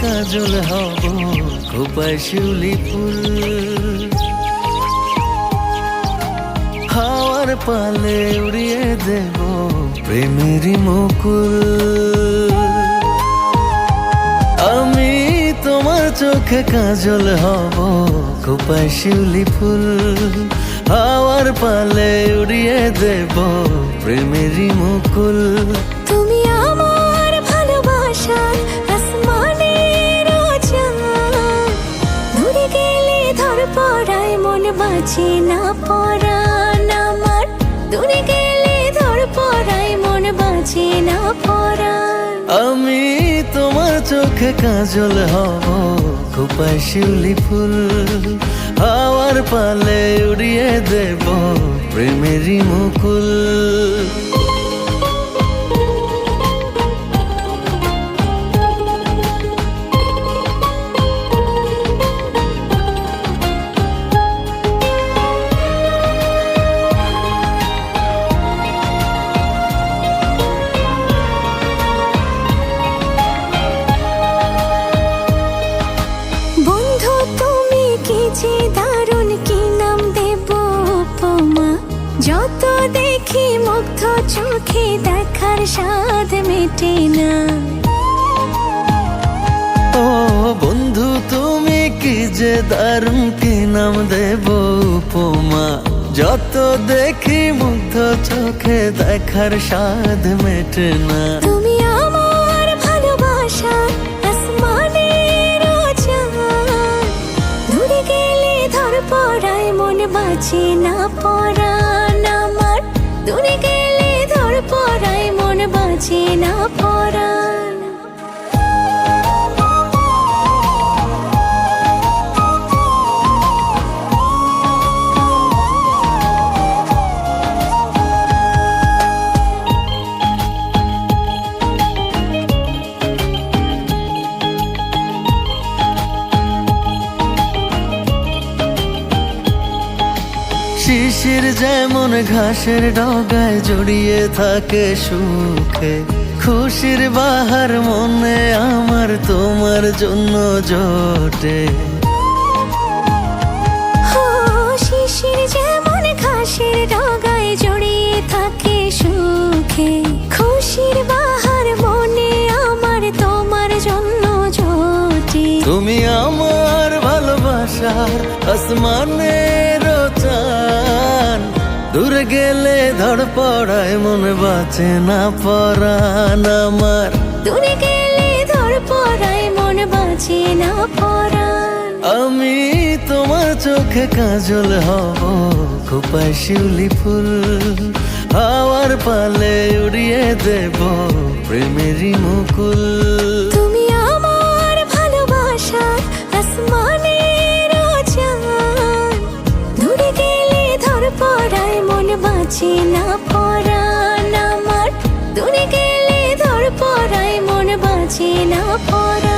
কাজল হব খোপায় শিউলি ফুল, হাওয়ার পালে উড়িয়ে দেব প্রেমেরই মুকুল। আমি তোমার চোখে কাজল হব খোপায় শিউলি ফুল, হাওয়ার পালে উড়িয়ে দেব প্রেমেরই মুকুল। তুমি আমার ভালোবাসার আসমানের চাঁদ, দূরে গেলে ধর পড়ায় মন বাঁচে না পরাণ আমার, দূরে গেলে ধর পড়ায় মন বাঁচে না পরাণ। আমি তোমার চোখে কাজল হব খোপায় শিউলি ফুল, হাওয়ার পালে উড়িয়ে দেব প্রেমেরই মুকুল। বন্ধু তুমি কি যে দারুণ, কি নাম দেব উপমা, যত দেখি মুগ্ধ চোখে দেখার স্বাদ মেটে না। ও বন্ধু তুমি কি যে দারুণ, কি নাম দেব উপমা, যত দেখি মুগ্ধ চোখে দেখার স্বাদ মেটে না। তুমি আমার ভালোবাসার আসমানের চাঁদ, দূরে গেলে ধর পড়ায় মন বাঁচে না পরাণ আমার, দূরে গেলে ধর পড়ায় মন বাঁচে না পরাণ। শিশির যেমন ঘাসের ডগায় জড়িয়ে থাকে সুখে, খুশির বাহার মনে আমার তোমার জন্য জোটে। শিশির যেমন ঘাসের ডগায় জড়িয়ে থাকে সুখে, খুশির বাহার মনে আমার তোমার জন্য জোটে। তুমি আমার ভালোবাসার আসমানের চাঁদ, দূর গেলে ধর পড়ায় মন বাঁচে না পরাণ আমার, দূরে গেলে ধর পড়ায় মন বাঁচে না পরাণ। আমি তোমার চোখে কাজল হব খোপায় শিউলি ফুল, হাওয়ার পালে উড়িয়ে দেব প্রেমেরই মুকুল। তুমি আমার ভালোবাসার আসমানের চাঁদ, দূরে গেলে ধর পড়ায় মন বাঁচে না পরাণ আমার, দূরে গেলে ধর পড়ায় মন বাঁচে না পরাণ।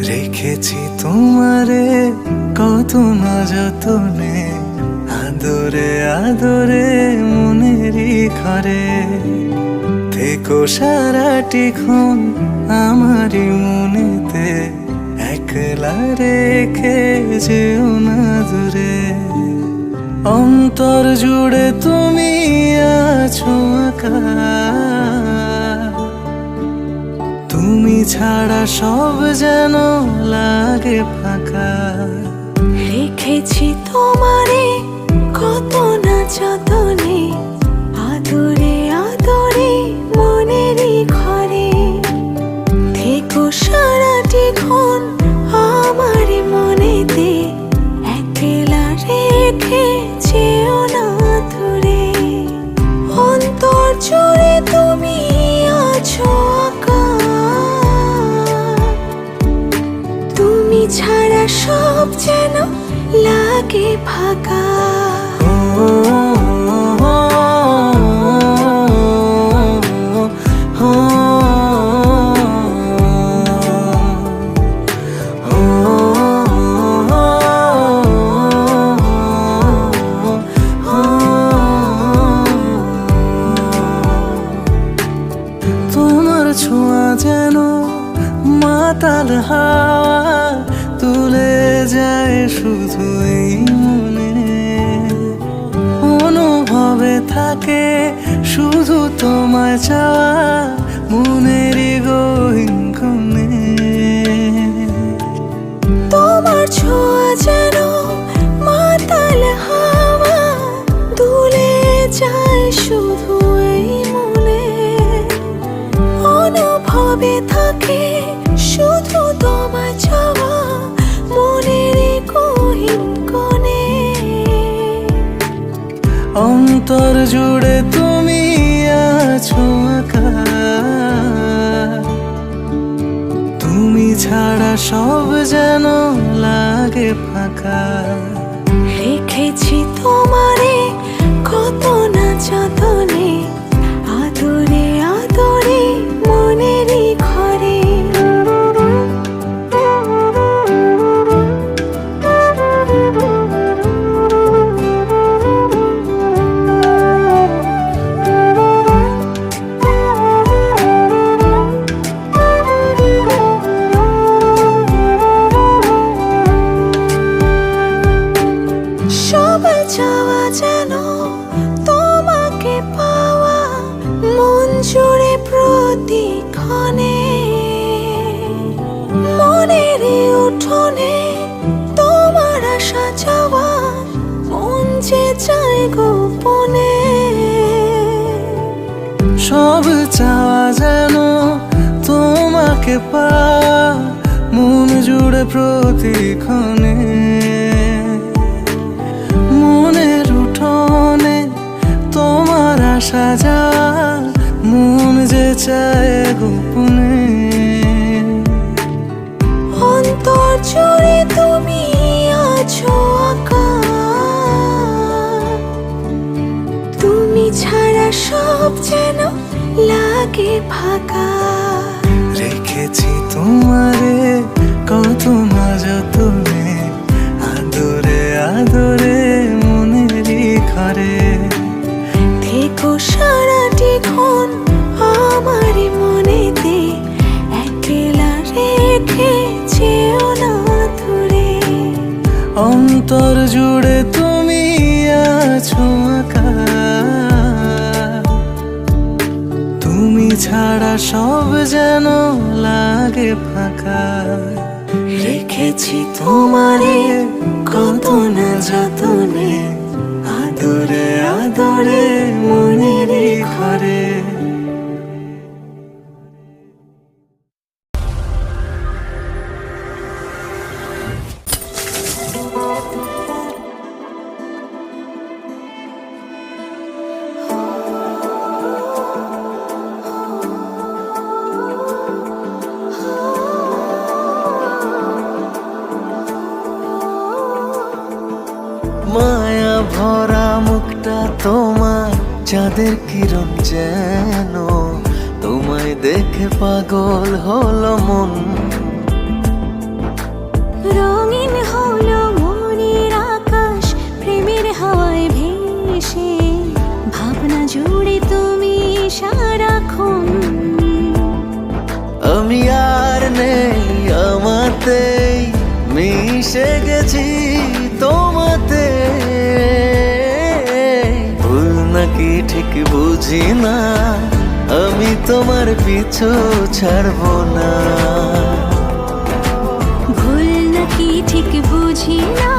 রেখেছি তোমারে কত না যতনে, আদরে আদরে মনেরই ঘরে, থেকো সারাটি ক্ষণ আমারই মনেতে, একলা রেখে যেও না দূরে। অন্তর জুড়ে তুমি আছো আঁকা, তুমি ছাড়া সব যেন লাগে ফাঁকা। রেখেছি তোমারে কত না যতনে, আদরে আদরে মনেরই ঘরে, থেকো সারাটি ক্ষণ আমার মনেতে, একলা রেখে যেও না দূরে। অন্তর জুড়ে তুমি আছো আঁকা, তুমি ছাড়া সব যেন লাগে ফাঁকা। তোমার ছোঁয়া যেন মাতাল হাওয়া তুলে যায় শুধু এই মনে, অনুভবে থাকে শুধু তোমায় চাওয়া মনেরই গহীন কোণে। তোমার ছোঁয়া যেন মাতাল হাওয়া দুলে যায় শুধু এই মনে, অনুভবে থাকে শুধু তোমার চাওয়া মনের গহীন কোণে। অন্তর জুড়ে তুমি আছো আঁকা, তুমি ছাড়া সব যেন লাগে ফাঁকা। রেখেছি তোমারে কত না যতনে, আদরে আদরে মনেরই ঘরে। সব চাওয়া যেন তোমাকে পাওয়া মন জুড়ে প্রতিক্ষণে, মনের উঠোনে তোমার আশা যাওয়া মন যে চায় গোপনে। সব চাওয়া যেন তোমাকে পাওয়া মন জুড়ে প্রতিক্ষণে, মনের উঠোনে তোমার আশা যাওয়া মন যে চায় গোপনে। অন্তর জুড়ে তুমি আছো আঁকা, তুমি ছাড়া সব যেন লাগে ফাঁকা। রেখেছি তোমারে কত না যতনে, আদরে আদরে মনেরই ঘরে। থেকো সারাটি ক্ষণ আমার মনেতে, একলা রেখে যেও না দূরে। অন্তর জুড়ে তুমি আছো আঁকা, তুমি ছাড়া সব যেন লাগে ফাঁকা। রেখেছি তোমারে কত না যতনে, আদরে আদরে মনেরই ঘরে। মায়া ভরা মুখটা তোমার চাঁদের কিরণ যেন, তোমায় দেখে পাগল হলো মন। রঙিন হলো মনের আকাশ প্রেমের হাওয়ায় ভেসে, ভাবনা জুড়ে তুমি সারাক্ষণ। আমি আর নেই আমাতেই মিশে গেছি তোমাতে, ভুল নাকি ঠিক বুঝি না, আমি তোমার পিছু ছাড়বো না। ভুল নাকি ঠিক বুঝি না,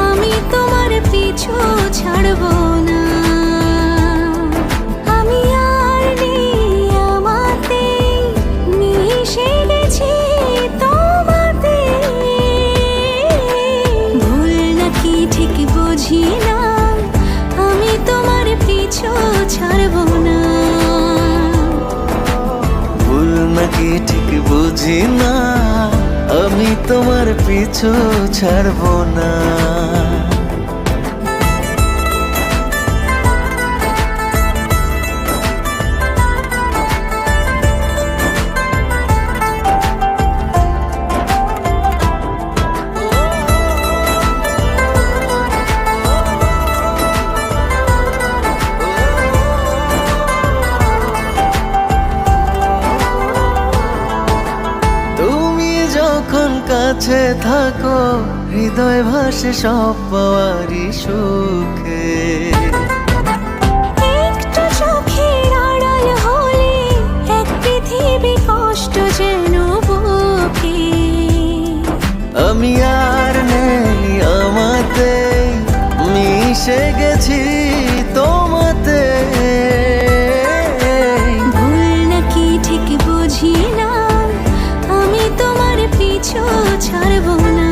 আমি তোমার পিছু ছাড়বো না। আমি আর নেই আমাতেই মিশে গেছি তোমাতে, ভুল নাকি ঠিক বুঝি না, আমি তোমার পিছু ছাড়বো না। ভুল নাকি ঠিক বুঝি না, আমি তোমার পিছু ছাড়বো না। যখন কাছে থাকো হৃদয় ভাসে সব পাওয়ারই সুখে। একটু চোখের আড়াল হলে এক পৃথিবী কষ্ট যেন বুকে। আমি আর নেই আমাতে, মিশে গেছি তোমাতে। ভুল নাকি ঠিক বুঝি না, আমি তোমার পিছু ছাড়বো না।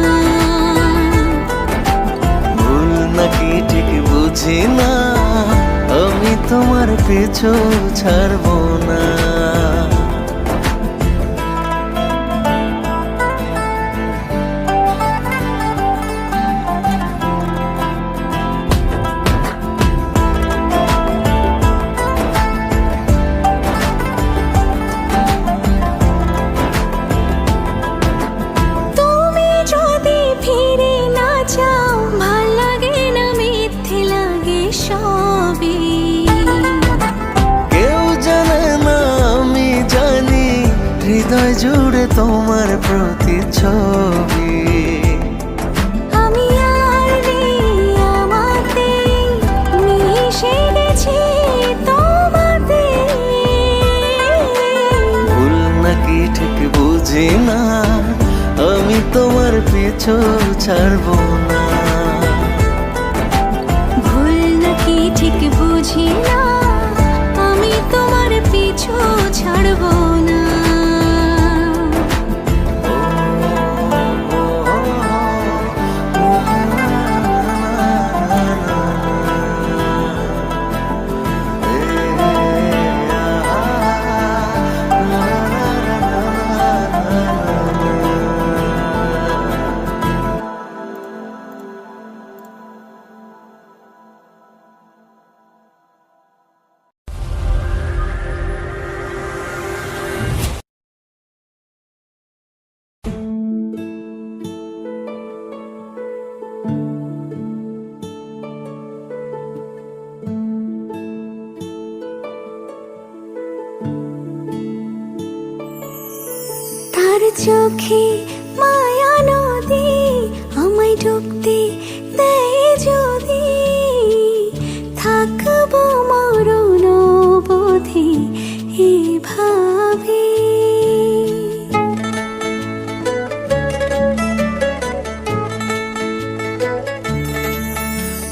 ভুল নাকি ঠিক বুঝি না, আমি তোমার পিছু ছাড়বো না। হৃদয় জুড়ে তোমার প্রতিচ্ছবি। আমি আর নেই আমাতে, মিশে গেছি তোমাতে। ভুল নাকি ঠিক বুঝি না, আমি তোমার পিছু ছাড়বো না। ভুল নাকি ঠিক বুঝি না, আমি তোমার পিছু ছাড়বো না। তার চোখে মায়া নদী আমায় ডুবতে দেয় যদি, থাকবো মরণ অবধি এভাবে।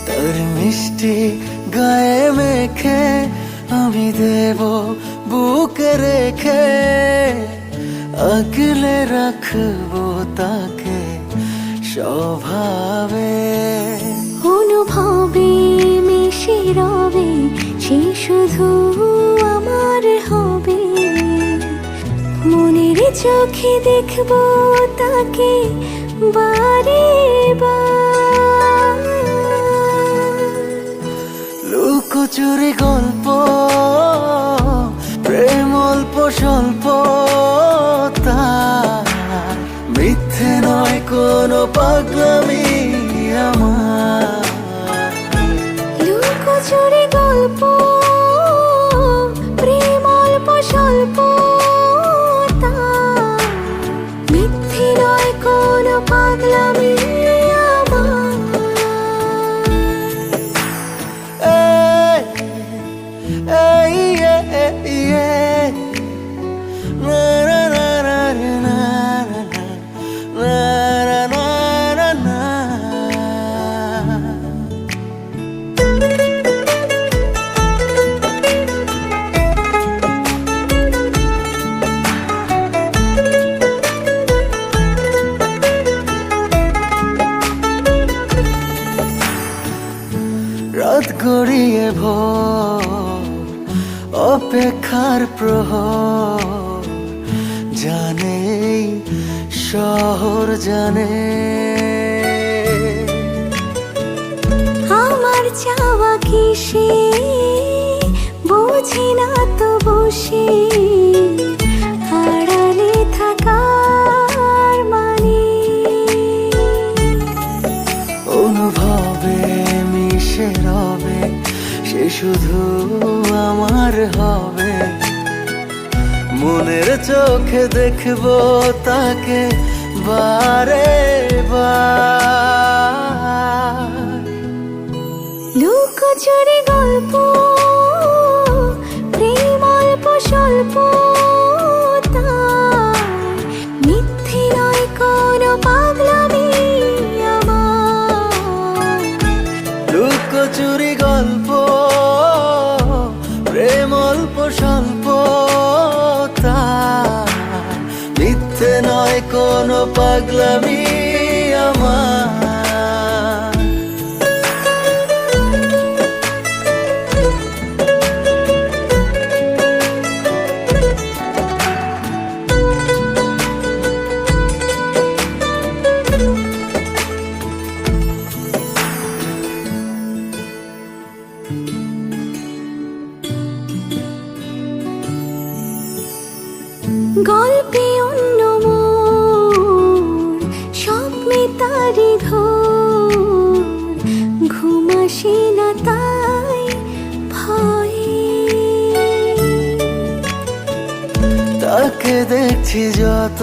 তার মিষ্টি গায়ে মেখে আমি দেব বুকে রেখে, আগলে রাখবো তাকে স্বভাবে। অনুভবে মিশে রবে সে শুধু আমার হবে। মনের চোখে দেখবো তাকে বারে বার। লুকোচুরি গল্প, প্রেম অল্প স্বল্প, তার মিথ্যে নয় কোনো পাগলামি আমার। লুকোচুরি গল্প, প্রেম অল্প স্বল্প, তার মিথ্যে নয় কোনো পাগলামি আমার। রাত গড়িয়ে ভোর, অপেক্ষার প্রহর, জানে শহর জানে আমার চাওয়া কিসে বুঝি না তো বসে আড়ালে থাকার মানে অনুভবে মিশে রবে সে শুধু আমার হবে মনের চোখে দেখবো তাকে বারে বার লুকোচুরি গল্প প্রেম অল্প স্বল্প তার মিথ্যে নয় কোনো পাগলামি আমার লুকোচুরি গল্প প্রেম অল্প স্বল্প তার মিথ্যে নয় কোনো পাগলামি আমার গল্পে অন্য মোর স্বপ্নে তারি ঘোর ঘুম আসে না তাই ভয়ে তাকে দেখছি যত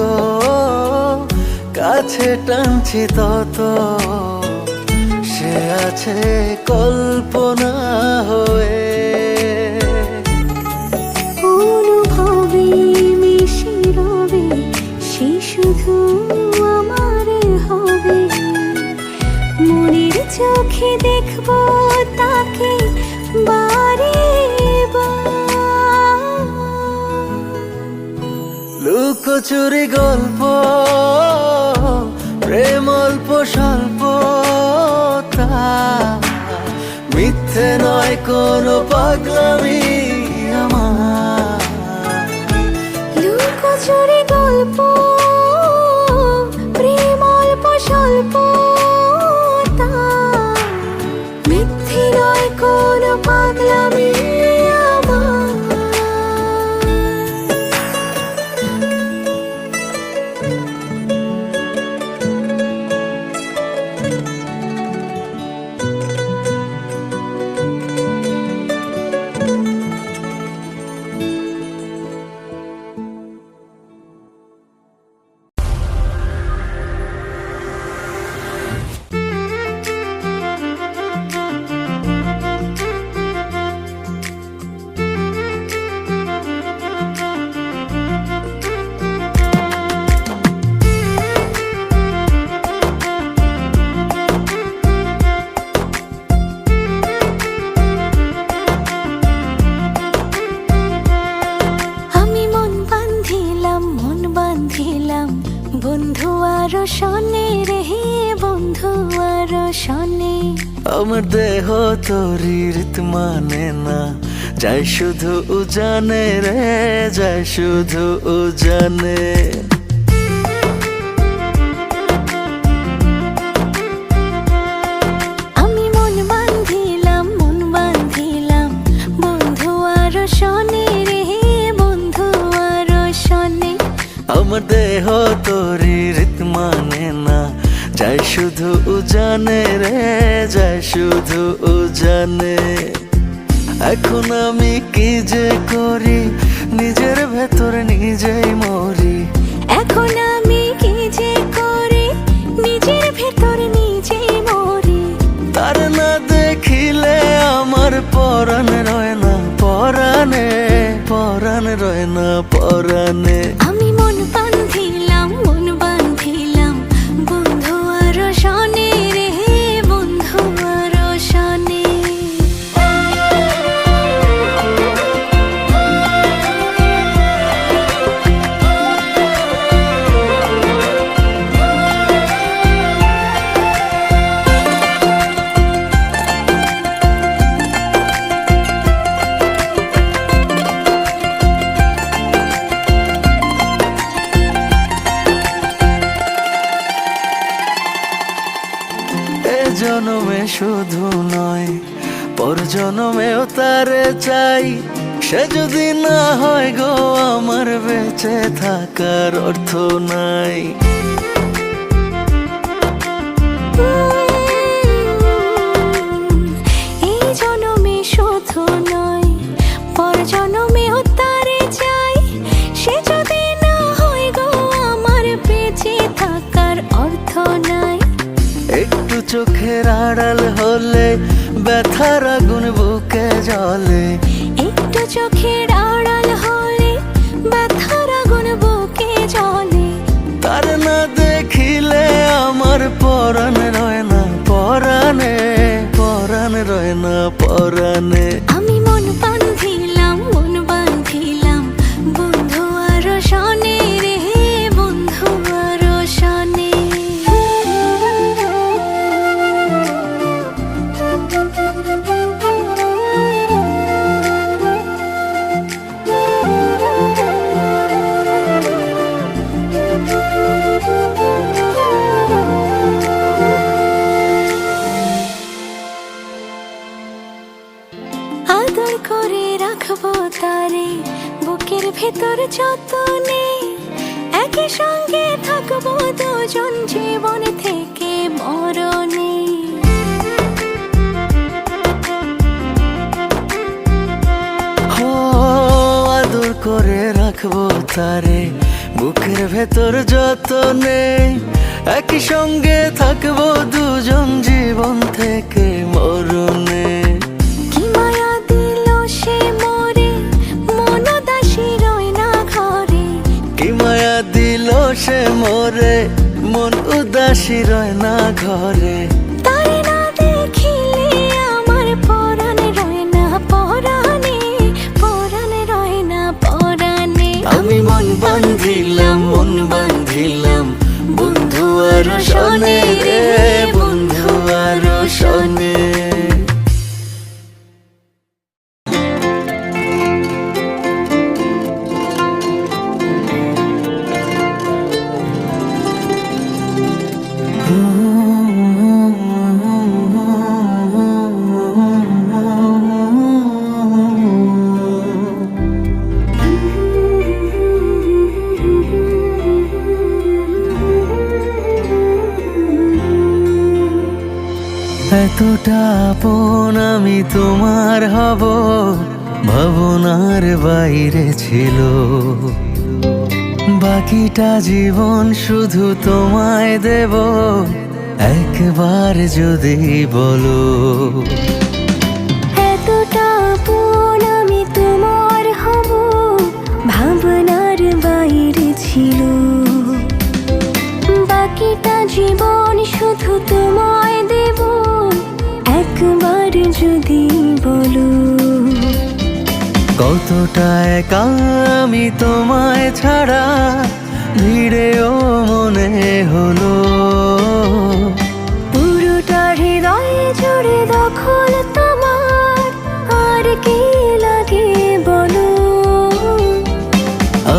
কাছে টানছি তত সে আছে কল্পনা হয়ে অনুভবে মিশে রবে সে শুধু আমার হবে মনের চোখে দেখবো তাকে বারে বার লুকোচুরি গল্প প্রেম অল্প স্বল্প তার মিথ্যে নয় কোনো পাগলামি আমার লুকোচুরি গল্প প্রেম অল্প স্বল্প তার মিথ্যে নয় কোনো পাগলামি আমার বন্ধু আর শনে রে বন্ধু আর শনে আমার দেহ তোরি রীত মানে না যাই শুধু জানে রে যাই শুধু জানে আমি মন বাঁধিলাম বন্ধু আর শনে রে বন্ধু আর শনে আমার দেহ তোরি রীত মানে না যাই শুধু জানে রে যাই শুধু জানে এখন আমি কি যে করি নিজের ভেতর নিজেই মরি এখন আমি কি যে করি নিজের ভেতর নিজেই মরি তার না দেখিলে আমার পরাণ রয় না পরাণে পরাণ রয় না পরাণে আমি মন বাঁধিলাম বন্ধু আর শনে রে বন্ধু আর শনে নয়, পর জনমেও তারে চাই। সে যদি না হয় গো আমার বেঁচে থাকার অর্থ নাই। এই জনমে শুধু নয়, পর জনমেও তারে চাই। সে যদি না হয় গো আমার বেঁচে থাকার অর্থ নাই। একটু চোখের আড়াল হলে ব্যথার আগুন বুকে জ্বলে। একটু চোখের আড়াল হলে ব্যথার আগুন বুকে জ্বলে। তার না দেখিলে আমার পরাণ রয় না পরাণে, পরাণ রয় না পরাণে। আমি মন বাঁধিলাম বন্ধু আর শনে রে, বন্ধু আর শনে। আদর করে রাখবো তারে বুকের ভেতর যতনে। একই সঙ্গে থাকবো দুজন জীবন থেকে মরণে। ও আদর করে রাখবো তারে বুকের ভেতর যতনে। একই সঙ্গে থাকবো দুজন জীবন থেকে মরণে। কি মায়া দিল সে মোরে, মন উদাসী রয় না ঘরে। কি মায়া দিল সে মোরে, মন উদাসী রয় না ঘরে। তারে না দেখিলে আমার পরাণ রয় না পরাণে, পরাণ রয় না পরাণে। আমি মন বাঁধিলাম বন্ধু আর শনে রে, বন্ধু আর শনে। এতটা আপন আমি তোমার হব ভাবনার বাইরে ছিল। বাকিটা জীবন শুধু তোমায় দেব একবার যদি বলো। এতটা আপন আমি তোমার হব ভাবনার বাইরে ছিল। বাকিটা জীবন শুধু তোমায় দেব একবার যদি বলো। কতটা একা আমি তোমায় ছাড়া ভিড়েও মনে হলো। পুরোটা হৃদয় জুড়ে দখল তোমার, আর কি লাগে বলো।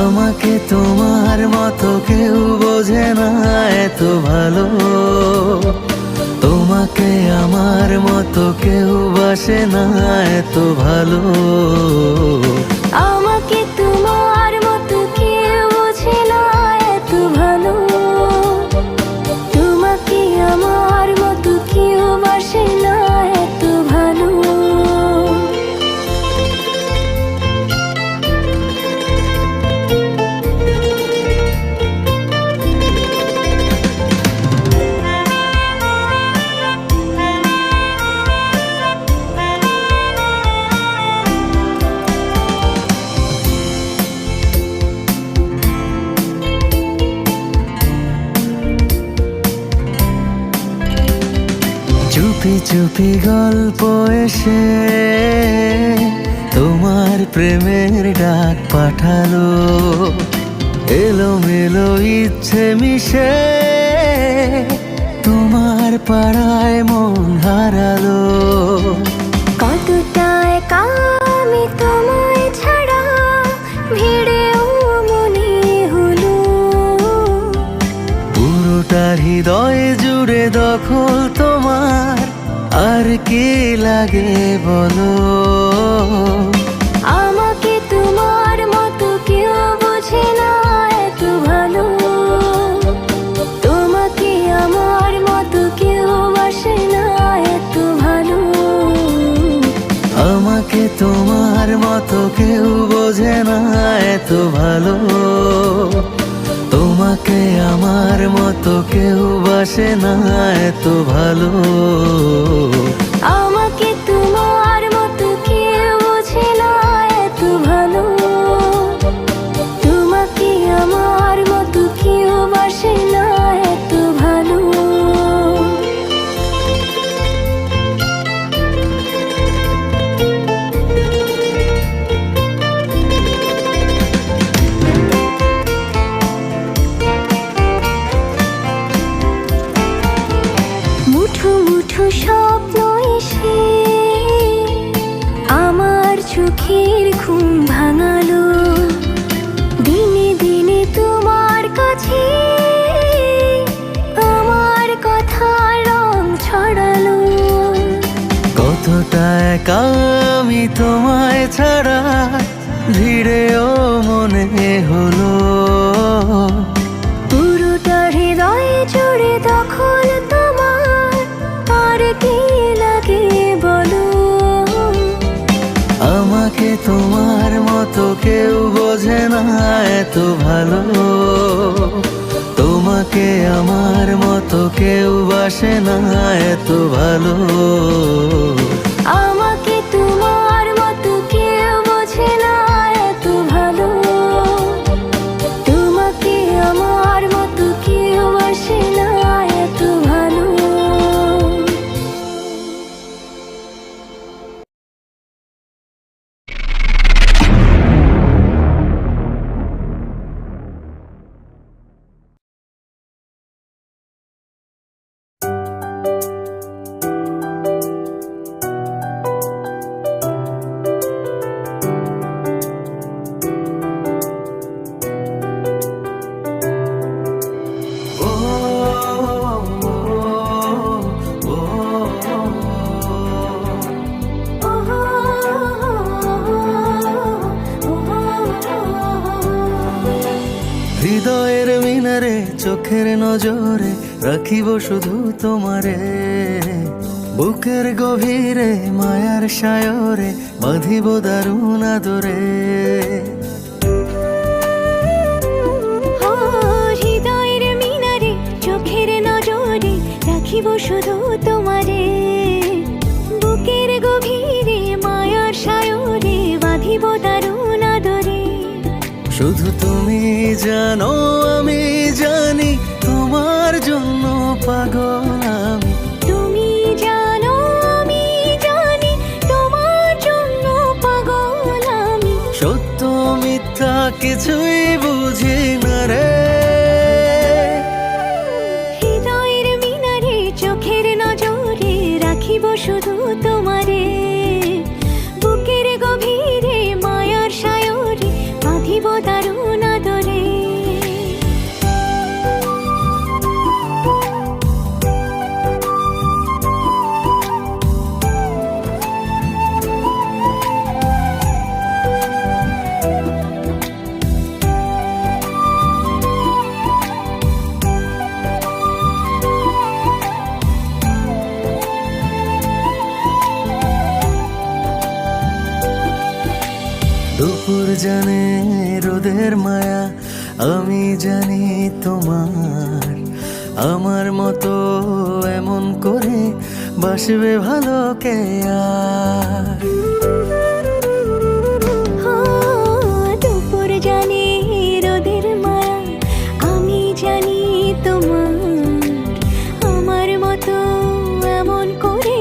আমাকে তোমার মতো কেউ বোঝে না এত ভালো। তোমাকে আমার মতো কেউ বাসে না এত ভালো। আমাকে তোমার মতো কেউ বোঝে না এত ভালো। তোমাকে আমার মতো কেউ বাসে না এত ভালো। চুপি চুপি গল্প এসে তোমার প্রেমের ডাক পাঠালো। এলোমেলো ইচ্ছে মিশে তোমার পাড়ায় মন হারালো। কতটা একা আমি তোমায় ছাড়া ভিড়েও মনে হলো। পুরোটা হৃদয় জুড়ে দখল তোমার, আর কি লাগে বলো। আমাকে তোমার মতো কেউ বোঝে না এত ভালো, তোমাকে আমার মতো কেউ বাসে না এত ভালো। আমাকে তোমার মতো কেউ বোঝে না এত ভালো, তোমাকে আমার মতো কেউ বাসে না এত ভালো। আমাকে তোমার মতো কেউ বোঝে না এত ভালো, তোমাকে আমার মতো কেউ বাসে না এত ভালো। মুঠো মুঠো স্বপ্ন এসে আমার চোখের ঘুম ভাঙালো, দিনে দিনে তোমার কাছে আমার কথার রং ছড়ালো। কতটা একা আমি তোমায় ছাড়া ভিড়েও মনে হলো, পুরোটা হৃদয় জুড়ে দখল তোমার, আর কি লাগে বলো। আমাকে তোমার মতো কেউ বোঝে না এত ভালো, তোমাকে আমার মতো কেউ বাসে না এত ভালো। আমাকে তোমার মতো কেউ বোঝে না এত ভালো, তোমাকে আমার মতো কেউ বাসে না এত ভালো। হৃদয়ের মিনারে চোখের নজরে রাখিব শুধু তোমারে, বুকের গভীরে মায়ার সায়রে বাঁধিব দারুণ আদরে। হৃদয়ের মিনারে চোখের নজরে রাখিব শুধু তোমারে, বুকের গভীরে মায়ার সায়রে বাঁধিব দারুণ আদরে। শুধু তুমি জানো আমি জানি তোমার জন্য পাগল আমি, তুমি জানো আমি জানি তোমার জন্য পাগল আমি। সত্য মিথ্যা কিছুই বুঝি না রে। হৃদয়ের মিনারে চোখের নজরে রাখিব শুধু তোমারে, বুকের গভীরে মায়ার সায়রে বাঁধিব দারুণ আদরে। দুপুর জানে রোদের মায়া আমি জানি তোমার, আমার মতো এমন করে বাসবে ভালো কে আর। দুপুর জানে রোদের মায়া আমি জানি তোমার, আমার মতো এমন করে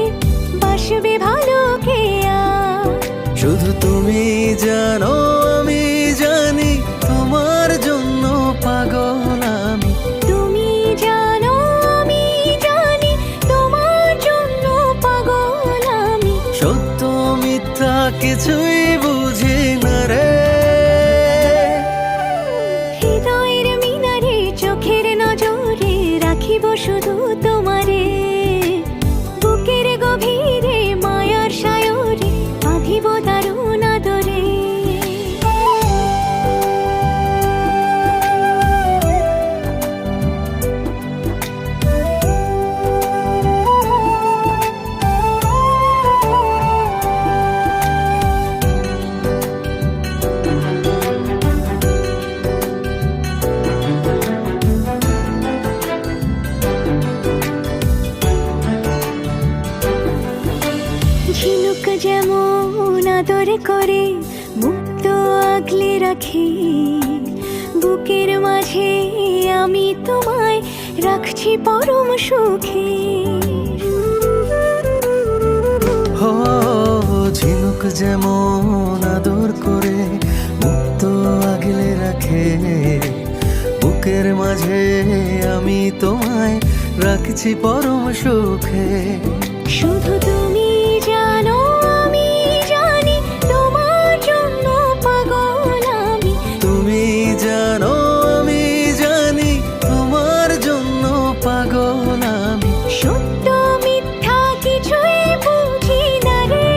বাসবে ভালো কে আর। শুধু তুমি জানো আমি জানি তোমার জন্য পাগল আমি, তুমি জানো আমি জানি তোমার জন্য পাগল আমি। সত্য মিথ্যা কিছুই বুঝি না রে। হৃদয়ের মিনারে চোখের নজরে রাখিব শুধু তোমারে, বুকের গভীরে ঝিনুক যেমন আদর করে মুক্ত আগলে রাখি, বুকের মাঝে আমি তোমায় রাখছি পরম সুখে। হো ঝিনুক যেমন আদর করে মুক্ত আগলে রাখে, বুকের মাঝে আমি তোমায় রাখছি পরম সুখে। শুধু তুমি জানো আমি জানি তোমার জন্য পাগল আমি। তুমি জানো আমি জানি তোমার জন্য পাগল আমি। সত্য মিথ্যা কিছুই বুঝি না রে,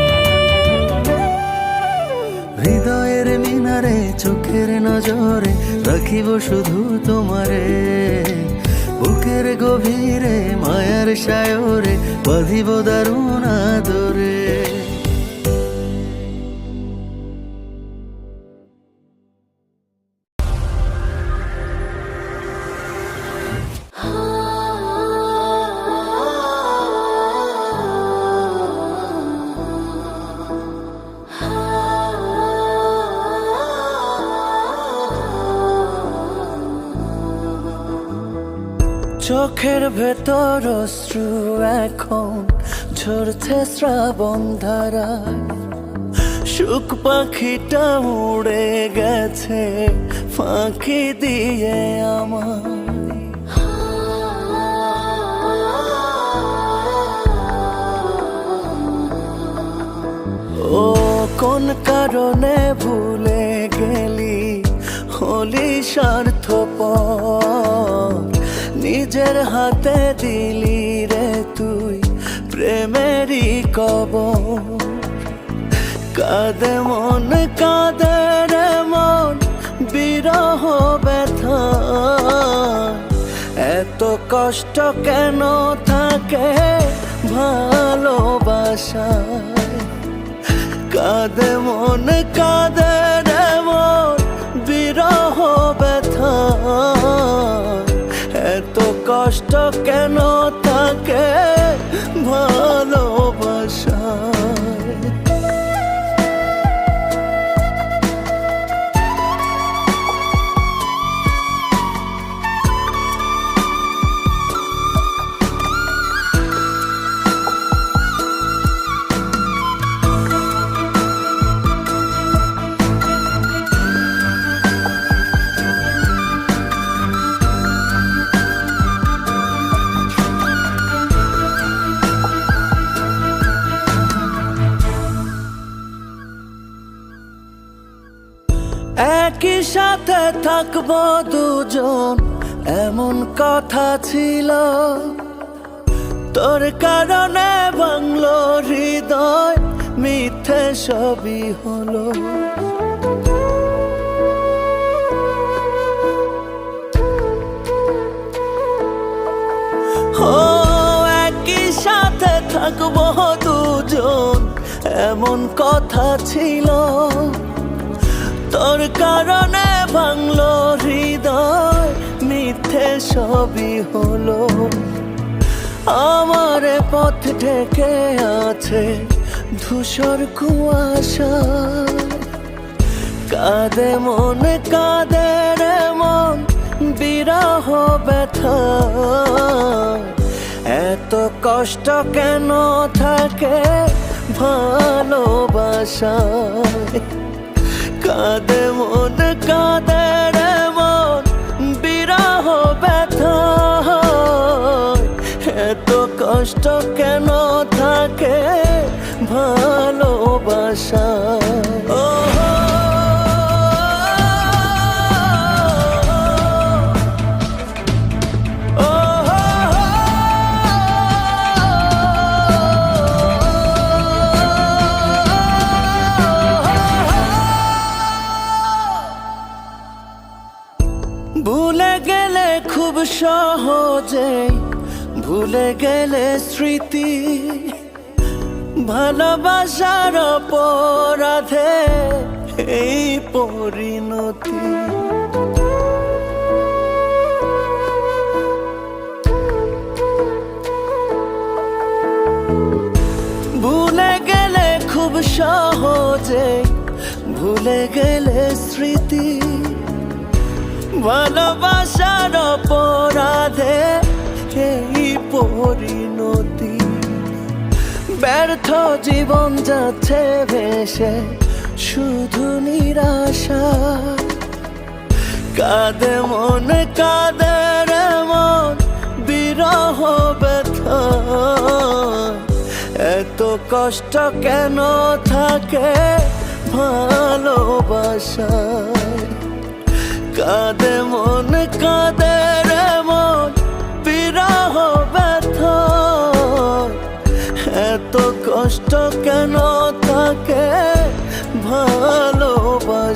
হৃদয়ের মিনারে চোখের নজরে রাখিব শুধু তোমারে, বুকের গভীরে মায়ার সায়রে বাঁধিব দারুণ আদরে। চোখের ভেতর অশ্রু এখন ঝরছে শ্রাবণ ধারায়, সুখ পাখিটা উড়ে গেছে ফাঁকি দিয়ে আমার। ও কোন কারণে ভুলে গেলি হলি স্বার্থপর, নিজের হাতে দিলি রে তুই প্রেমেরই কবর। কাঁদে মন কাঁদে রে মন বিরহ ব্যথা, এত কষ্ট কেন থাকে ভালোবাসায়। কাঁদে মন কাঁদে রে মন বিরহ ব্যথা, এত কষ্ট কেন থাকে ভালোবাসায়। একই সাথে থাকবো দুজন এমন কথা ছিল, তোর কারণে ভাঙলো হৃদয় মিথ্যে সবই হলো। ও একই সাথে থাকবো দুজন এমন কথা ছিল, তোর কারণে ভাঙলো হৃদয় মিথ্যে সবই হলো। আমার পথ ঢেকে আছে ধূসর কুয়াশা, কাঁদে মন কাঁদে রে মন বিরহ ব্যথা, এত কষ্ট কেন থাকে ভালোবাসায়। কাঁদে মন কাঁদে রে মন বিরহ ব্যথা, এত কষ্ট কেন থাকে ভালোবাসায়। ভুলে গেলে খুব সহজে ভুলে গেলে স্মৃতি, ভালোবাসার অপরাধে এই পরিণতি। ভুলে গেলে খুব খুব সহজে ভুলে গেলে স্মৃতি, ভালোবাসার অপরাধে এই পরিণতি। ব্যর্থ জীবন যাচ্ছে ভেসে শুধু নিরাশা, কাঁদে মন কাঁদে রে মন বিরহ ব্যথা। এত কষ্ট কেন থাকে ভালোবাসায়, কাঁদে মন কাঁদে রে মন বিরহ ব্যথা। এত কষ্ট কেন থাকে ভালোবাসায়।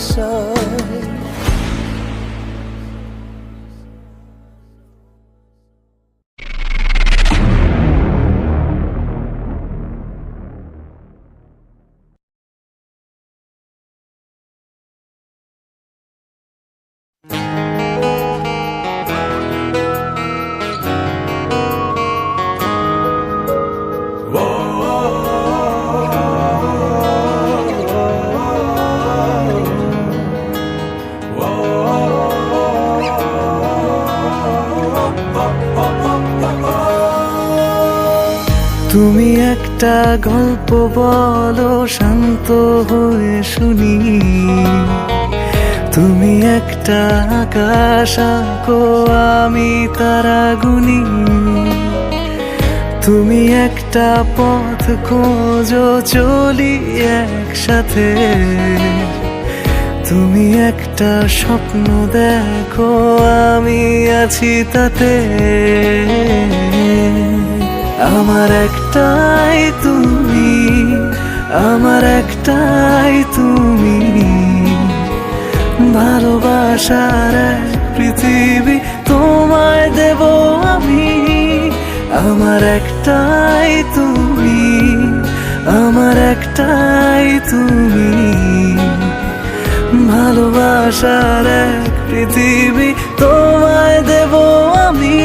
তুমি একটা গল্প বলো শান্ত হয়ে শুনি, তুমি একটা আকাশ আঁকো আমি তারা গুনি, তুমি একটা পথ খোঁজো চলি একসাথে, তুমি একটা স্বপ্ন দেখো আমি আছি তাতে। আমার একটাই তুমি, আমার একটাই তুমি, ভালোবাসার এক পৃথিবী তোমায় দেব আমি। আমার একটাই তুমি, আমার একটাই তুমি, ভালোবাসার এক পৃথিবী তোমায় দেব আমি।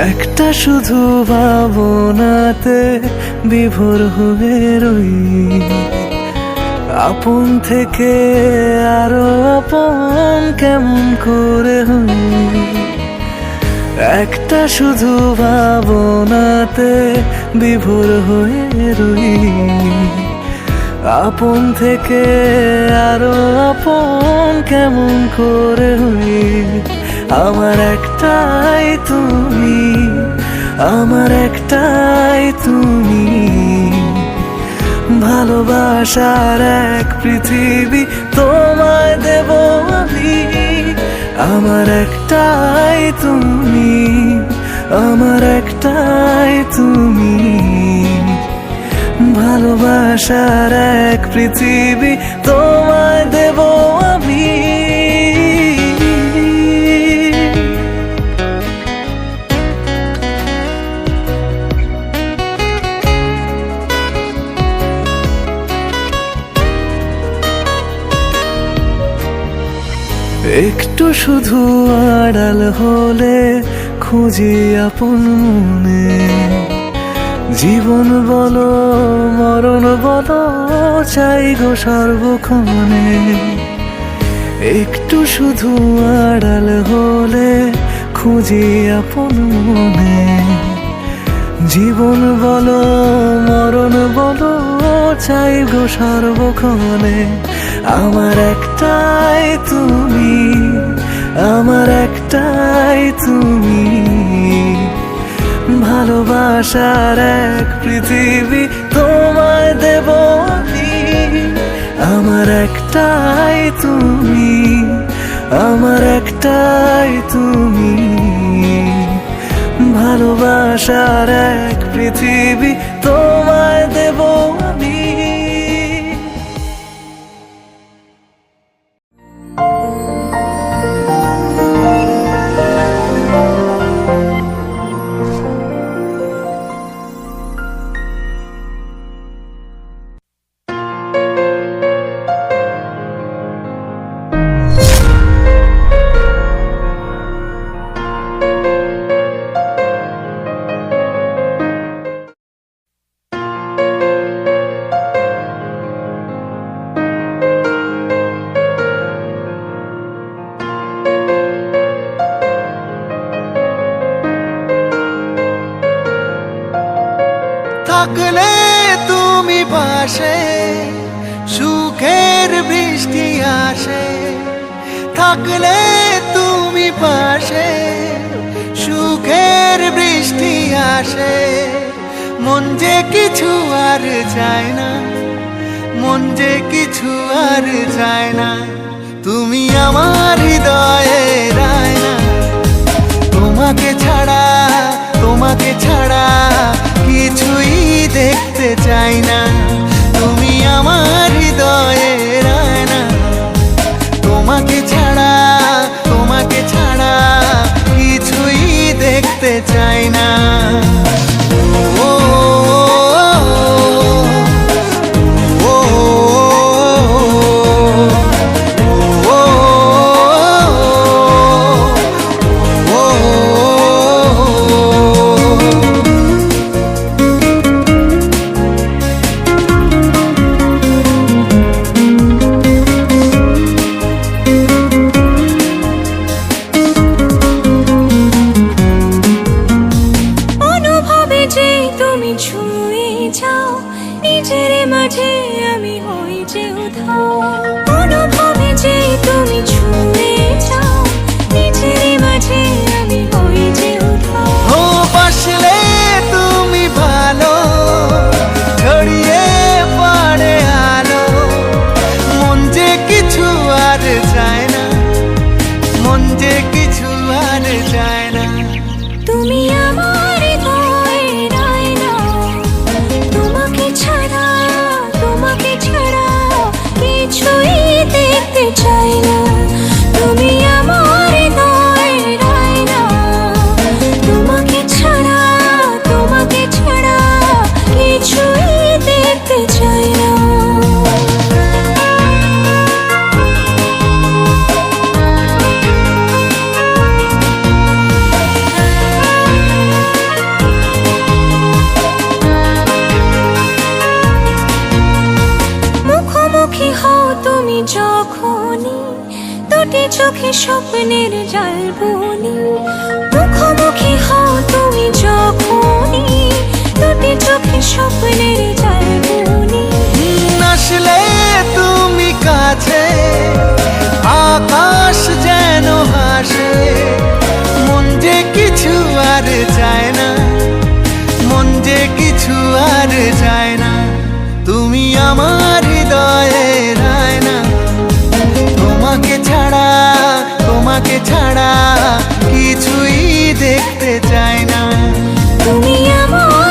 একটা শুধু ভাবনাতে বিভোর হয়ে রই, আপন থেকে আরো আপন কেমন করে হই। একটা শুধু ভাবনাতে বিভোর হয়ে রই, আপন থেকে আরো আপন কেমন করে হই। আমার একটাই তুমি, আমার একটাই তুমি, ভালোবাসার এক পৃথিবী তোমায় দেব আমি। আমার একটাই তুমি, আমার একটাই তুমি, ভালোবাসার এক পৃথিবী তোমায় দেব আমি। একটু শুধু আড়াল হলে খুঁজি আপন মনে, জীবন বলো মরণ বলো চাই গো সর্বক্ষণে। একটু শুধু আড়াল হলে খুঁজি আপন মনে, জীবন বলো মরণ বলো চাই গো সর্বক্ষণে। আমার একটাই তুমি, আমার একটাই তুমি, ভালোবাসার এক পৃথিবী তোমায় দেব আমি। আমার একটাই তুমি, আমার একটাই তুমি, ভালোবাসার এক পৃথিবী তোমায় দেব আমি। থাকলে তুমি পাশে সুখের বৃষ্টি আসে, থাকলে তুমি পাশে সুখের বৃষ্টি আসে। মন যে কিছু আর চায় না, মন যে কিছু আর চায় না, তুমি আমার হৃদয়ের আয়না। তোমাকে ছাড়া, তোমাকে ছাড়া কিছুই দেখতে চাই না। তুমি আমার হৃদয়ের আয়না, তোমাকে ছাড়া, তোমাকে ছাড়া কিছুই দেখতে চাই না। ও, ও, ও, ও, ও, ও। অনুভবে যে তুমি ছুঁয়ে যাও, নিজের মাঝে আমি হই যে উধাও। অনুভবে যে তুমি ছুঁয়ে যাও, নিজের মাঝে আমি হই যে উধাও। ও বাসলে তুমি ভালো, ছড়িয়ে পড়ে আলো। মন যে কিছু আর চায় না, মন যে কিছু আর চায় না। তুমি আমার হৃদয়ের আয়না, তোমাকে ছাড়া, তোমাকে ছাড়া কিছুই দেখতে চাই না। তুমি আমার হৃদয়ের আয়না, তোমাকে ছাড়া, তোমাকে ছাড়া কিছুই দেখতে চাই না। মুখোমুখি হও তুমি যখনই, দুটি চোখে স্বপ্নের জাল বুনি। মুখোমুখি হও তুমি যখনই, দুটি চোখে স্বপ্নের জাল বুনি। আসলে তুমি কাছে, আকাশ যেন হাসে। মন যে কিছু আর চায় না, মন যে কিছু আর চায় না। তুমি আমার হৃদয়ের আয়না, তোমাকে ছাড়া, তোমাকে ছাড়া কিছুই দেখতে চাই না। তুমি আমার